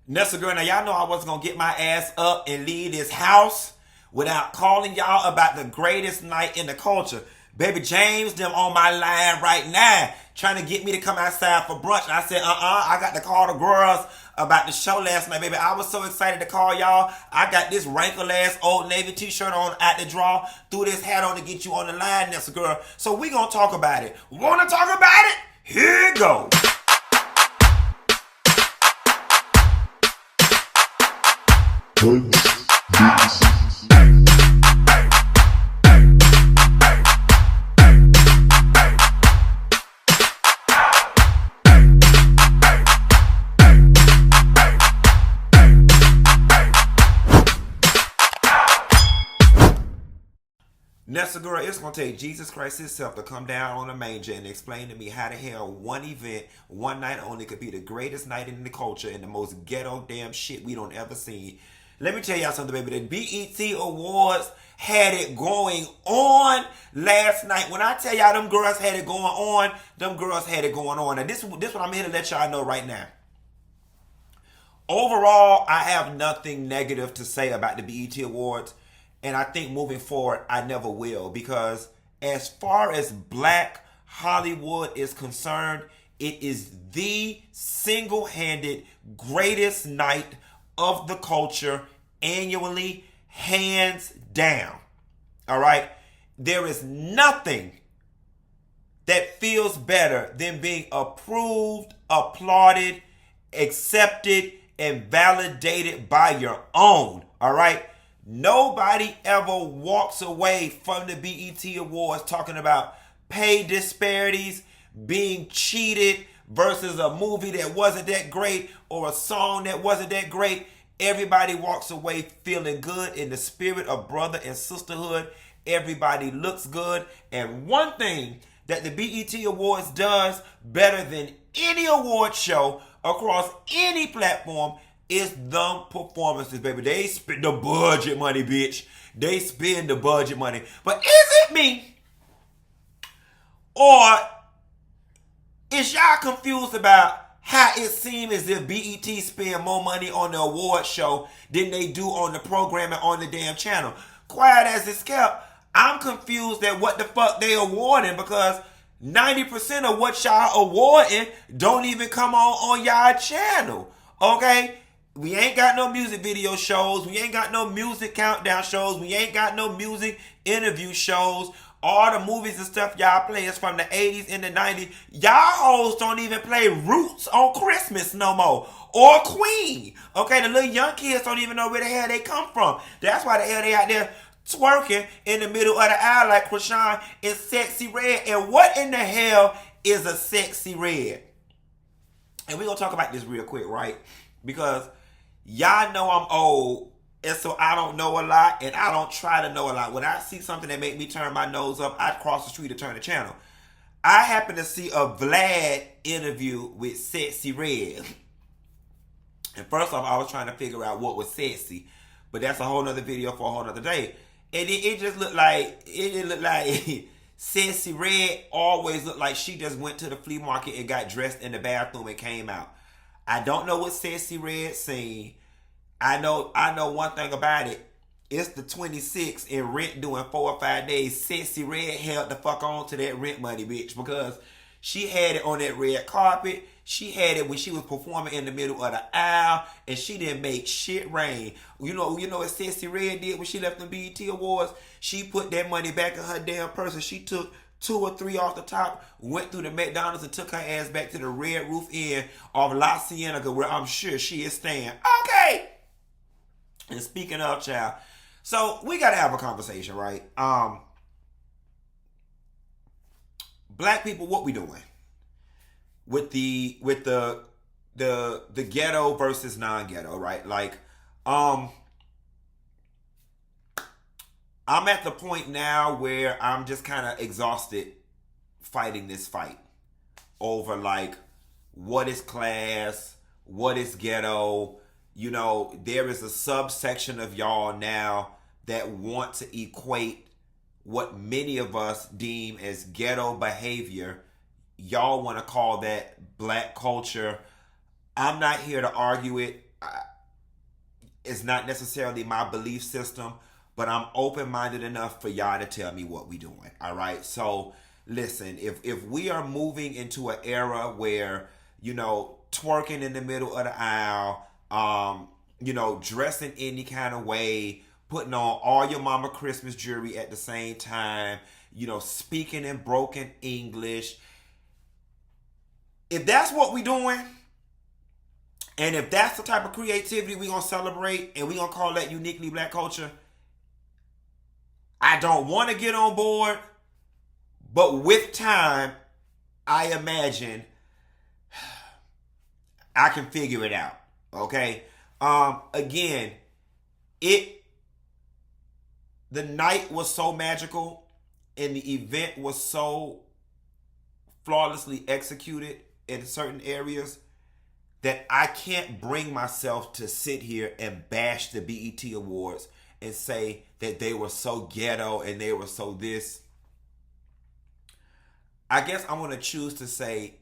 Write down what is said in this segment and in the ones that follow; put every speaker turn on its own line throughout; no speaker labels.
Nessa girl, now y'all know I wasn't gonna get my ass up and leave this house without calling y'all about the greatest night in the culture. Baby James, them on my line right now, trying to get me to come outside for brunch. And I said, I got to call the girls about the show last night, baby. I was so excited to call y'all. I got this wrinkled ass Old Navy t-shirt on at the draw, threw this hat on to get you on the line, Nessa girl. So we gonna talk about it. Wanna talk about it? Here it goes. Nessa girl, it's gonna take Jesus Christ himself to come down on a manger and explain to me how the hell one event, one night only could be the greatest night in the culture and the most ghetto damn shit we don't ever see. Let me tell y'all something, baby. The BET Awards had it going on last night. When I tell y'all them girls had it going on, them girls had it going on. And this what I'm here to let y'all know right now. Overall, I have nothing negative to say about the BET Awards. And I think moving forward, I never will. Because as far as Black Hollywood is concerned, it is the single-handed greatest night of the culture annually, hands down. All right? There is nothing that feels better than being approved, applauded, accepted, and validated by your own. All right? Nobody ever walks away from the BET Awards talking about pay disparities, being cheated versus a movie that wasn't that great or a song that wasn't that great. Everybody walks away feeling good in the spirit of brother and sisterhood. Everybody looks good. And one thing that the BET Awards does better than any award show across any platform is them performances, baby. They spend the budget money, bitch. They spend the budget money. But is it me? Or is y'all confused about how it seems as if BET spend more money on the award show than they do on the programming on the damn channel? Quiet as it's kept, I'm confused at what the fuck they awarding, because 90% of what y'all awarding don't even come on y'all channel. Okay? We ain't got no music video shows. We ain't got no music countdown shows. We ain't got no music interview shows. All the movies and stuff y'all play is from the 80s and the 90s. Y'all hoes don't even play Roots on Christmas no more. Or Queen. Okay, the little young kids don't even know where the hell they come from. That's why the hell they out there twerking in the middle of the aisle like Krishan in Sexy Red. And what in the hell is a Sexy Red? And we're going to talk about this real quick, right? Because y'all know I'm old, and so I don't know a lot, and I don't try to know a lot. When I see something that make me turn my nose up, I cross the street to turn the channel. I happen to see a Vlad interview with Sexy Red. And first off, I was trying to figure out what was sexy, but that's a whole nother video for a whole nother day. And it just looked like, Sexy Red always looked like she just went to the flea market and got dressed in the bathroom and came out. I don't know what Sexy Red seen. I know one thing about it. It's the 26th and rent doing 4 or 5 days. Sexy Red held the fuck on to that rent money, bitch, because she had it on that red carpet. She had it when she was performing in the middle of the aisle, and she didn't make shit rain. You know what Sexy Red did when she left the BET Awards? She put that money back in her damn purse, and she took 2 or 3 off the top, went through the McDonald's and took her ass back to the Red Roof Inn of La Cienega, where I'm sure she is staying. Okay. And speaking of, child, so we gotta have a conversation, right? Black people, what we doing with the ghetto versus non-ghetto, right? Like, I'm at the point now where I'm just kind of exhausted fighting this fight over, like, what is class, what is ghetto. You know, there is a subsection of y'all now that want to equate what many of us deem as ghetto behavior. Y'all want to call that black culture. I'm not here to argue it. It's not necessarily my belief system, but I'm open-minded enough for y'all to tell me what we doing. All right. So listen, if we are moving into an era where, twerking in the middle of the aisle, dressing any kind of way, putting on all your mama Christmas jewelry at the same time, speaking in broken English. If that's what we doing, and if that's the type of creativity we gonna celebrate and we gonna call that uniquely black culture, I don't want to get on board, but with time, I imagine I can figure it out. Okay. Again, the night was so magical and the event was so flawlessly executed in certain areas that I can't bring myself to sit here and bash the BET Awards and say that they were so ghetto and they were so this. I guess I'm going to choose to say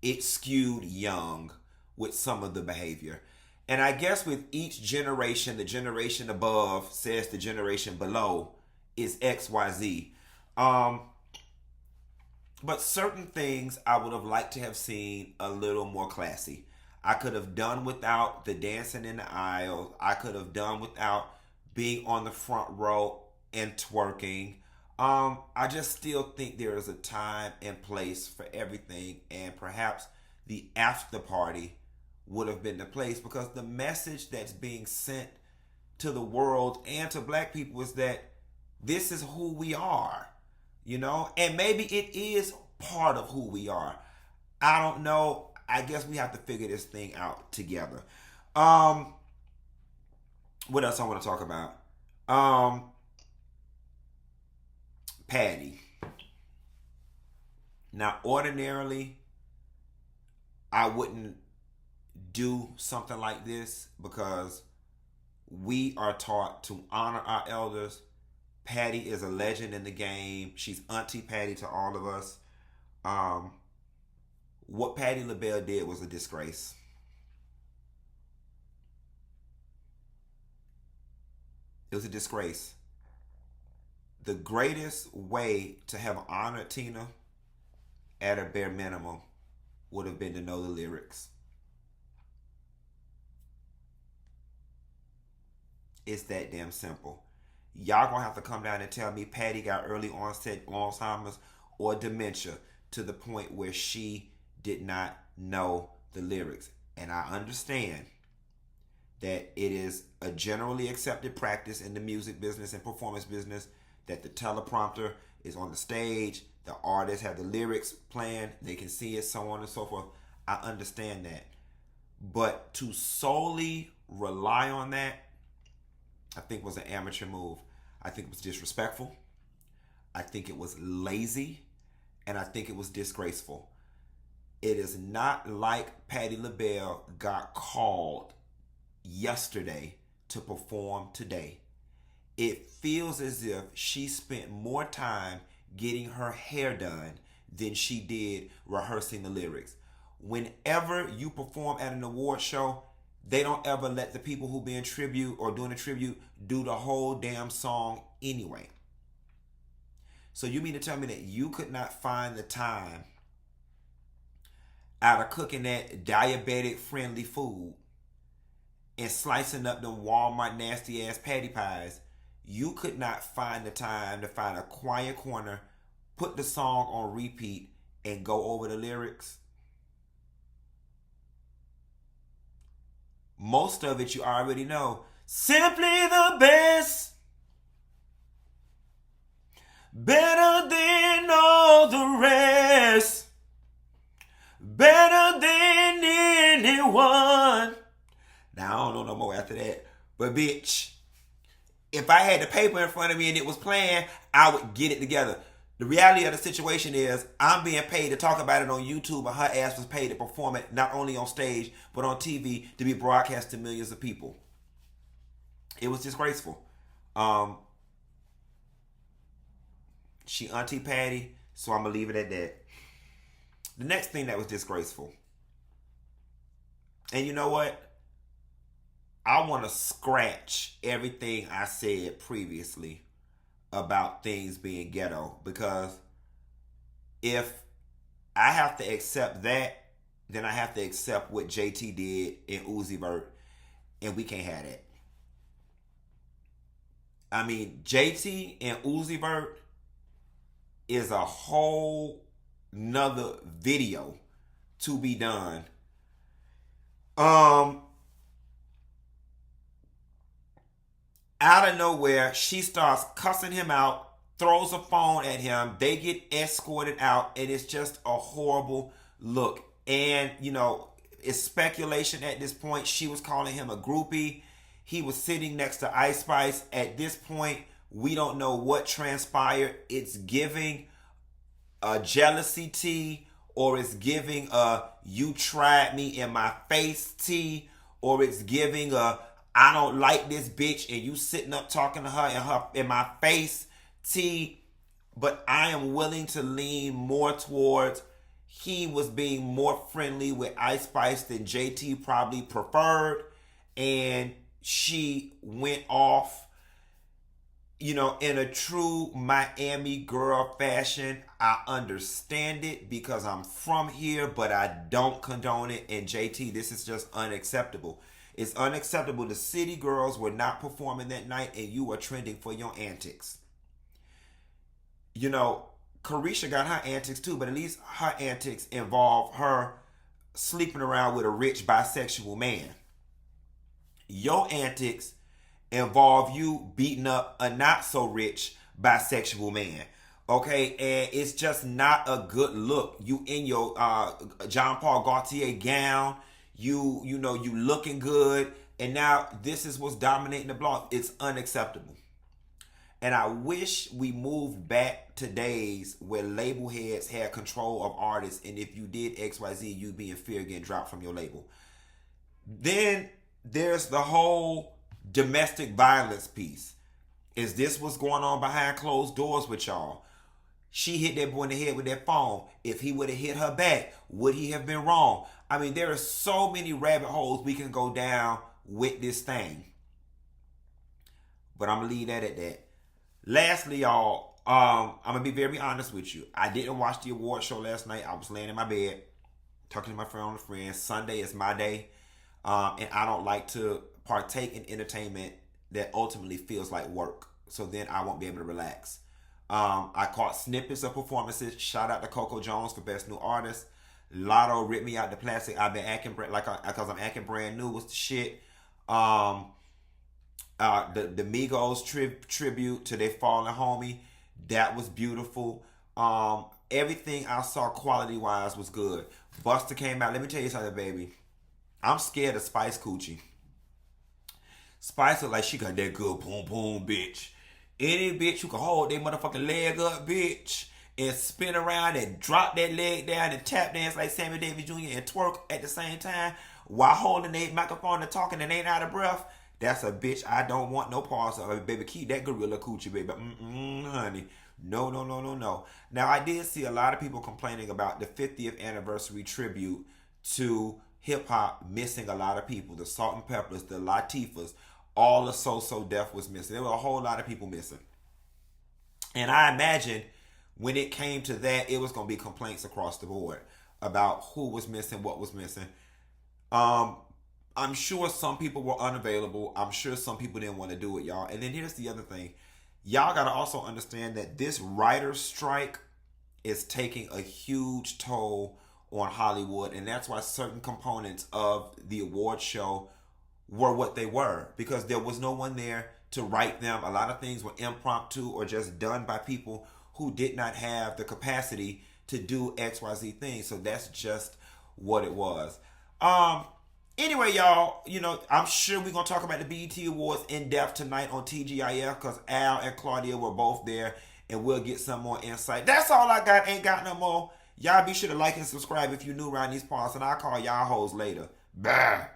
it skewed young with some of the behavior. And I guess with each generation, the generation above says the generation below is XYZ. But certain things I would have liked to have seen a little more classy. I could have done without the dancing in the aisles. I could have done without being on the front row and twerking. I just still think there is a time and place for everything, and perhaps the after party would have been the place, because the message that's being sent to the world and to black people is that this is who we are. And maybe it is part of who we are. I don't know. I guess we have to figure this thing out together. What else I want to talk about? Pattie. Now, ordinarily, I wouldn't do something like this because we are taught to honor our elders. Pattie is a legend in the game. She's Auntie Pattie to all of us. What Patti LaBelle did was a disgrace. It was a disgrace. The greatest way to have honored Tina at a bare minimum would have been to know the lyrics. It's that damn simple. Y'all gonna have to come down and tell me Pattie got early onset Alzheimer's or dementia to the point where she did not know the lyrics. And I understand that it is a generally accepted practice in the music business and performance business that the teleprompter is on the stage, the artists have the lyrics playing, they can see it, so on and so forth. I understand that. But to solely rely on that, I think was an amateur move. I think it was disrespectful. I think it was lazy. And I think it was disgraceful. It is not like Patti LaBelle got called yesterday to perform today. It feels as if she spent more time getting her hair done than she did rehearsing the lyrics. Whenever you perform at an award show, they don't ever let the people who be in tribute or doing a tribute do the whole damn song anyway. So you mean to tell me that you could not find the time out of cooking that diabetic friendly food and slicing up them Walmart nasty ass patty pies, you could not find the time to find a quiet corner, put the song on repeat, and go over the lyrics? Most of it you already know. Simply the best, better than all the rest, better than anyone. Now, I don't know no more after that. But bitch, if I had the paper in front of me and it was playing, I would get it together. The reality of the situation is I'm being paid to talk about it on YouTube, and her ass was paid to perform it not only on stage, but on TV to be broadcast to millions of people. It was disgraceful. She Auntie Pattie, so I'm going to leave it at that. The next thing that was disgraceful. And you know what? I want to scratch everything I said previously about things being ghetto, because if I have to accept that, then I have to accept what JT did in Uzi Vert, and we can't have that. I mean, JT and Uzi Vert is a whole nother video to be done. Um, Out of nowhere, she starts cussing him out, throws a phone at him. They get escorted out, and it's just a horrible look. And, it's speculation at this point. She was calling him a groupie. He was sitting next to Ice Spice. At this point, we don't know what transpired. It's giving a jealousy tea, or it's giving a you tried me in my face tea, or it's giving a I don't like this bitch and you sitting up talking to her in my face tea. But I am willing to lean more towards he was being more friendly with Ice Spice than JT probably preferred, and she went off, in a true Miami girl fashion. I understand it because I'm from here, but I don't condone it. And JT, this is just unacceptable. It's unacceptable. The city girls were not performing that night, and you were trending for your antics. Carisha got her antics too, but at least her antics involve her sleeping around with a rich bisexual man. Your antics involve you beating up a not so rich bisexual man. Okay, and it's just not a good look. You in your John Paul Gaultier gown, you looking good, and now this is what's dominating the blog. It's unacceptable. And I wish we moved back to days where label heads had control of artists, and if you did XYZ, you'd be in fear of getting dropped from your label. Then there's the whole domestic violence piece. Is this what's going on behind closed doors with y'all? She hit that boy in the head with that phone. If he would have hit her back, would he have been wrong? I mean, there are so many rabbit holes we can go down with this thing. But I'm going to leave that at that. Lastly, y'all, I'm going to be very honest with you. I didn't watch the award show last night. I was laying in my bed, talking to my friend on the friend. Sunday is my day. And I don't like to partake in entertainment that ultimately feels like work. So then I won't be able to relax. I caught snippets of performances. Shout out to Coco Jones for Best New Artist. Lotto ripped me out the plastic. I've been acting because I'm acting brand new was the shit. The Migos tribute to their fallen homie, that was beautiful. Everything I saw quality wise was good. Buster came out. Let me tell you something, baby. I'm scared of Spice Coochie. Spice look like she got that good boom boom, bitch. Any bitch who can hold their motherfucking leg up, bitch, and spin around and drop that leg down and tap dance like Sammy Davis Jr. and twerk at the same time while holding their microphone and talking and ain't out of breath. That's a bitch I don't want no parts of. Baby, keep that gorilla coochie, baby. Honey. No. Now, I did see a lot of people complaining about the 50th anniversary tribute to hip-hop missing a lot of people. The Salt and Peppers, the Latifahs, all the So Def was missing. There were a whole lot of people missing. And I imagine when it came to that, it was going to be complaints across the board about who was missing, what was missing. I'm sure some people were unavailable. I'm sure some people didn't want to do it, y'all. And then here's the other thing. Y'all got to also understand that this writer's strike is taking a huge toll on Hollywood. And that's why certain components of the award show were what they were. Because there was no one there to write them. A lot of things were impromptu or just done by people who did not have the capacity to do XYZ things. So that's just what it was. Anyway, y'all, I'm sure we're going to talk about the BET Awards in depth tonight on TGIF because Al and Claudia were both there, and we'll get some more insight. That's all I got. Ain't got no more. Y'all be sure to like and subscribe if you're new around these parts, and I'll call y'all hoes later. Bye.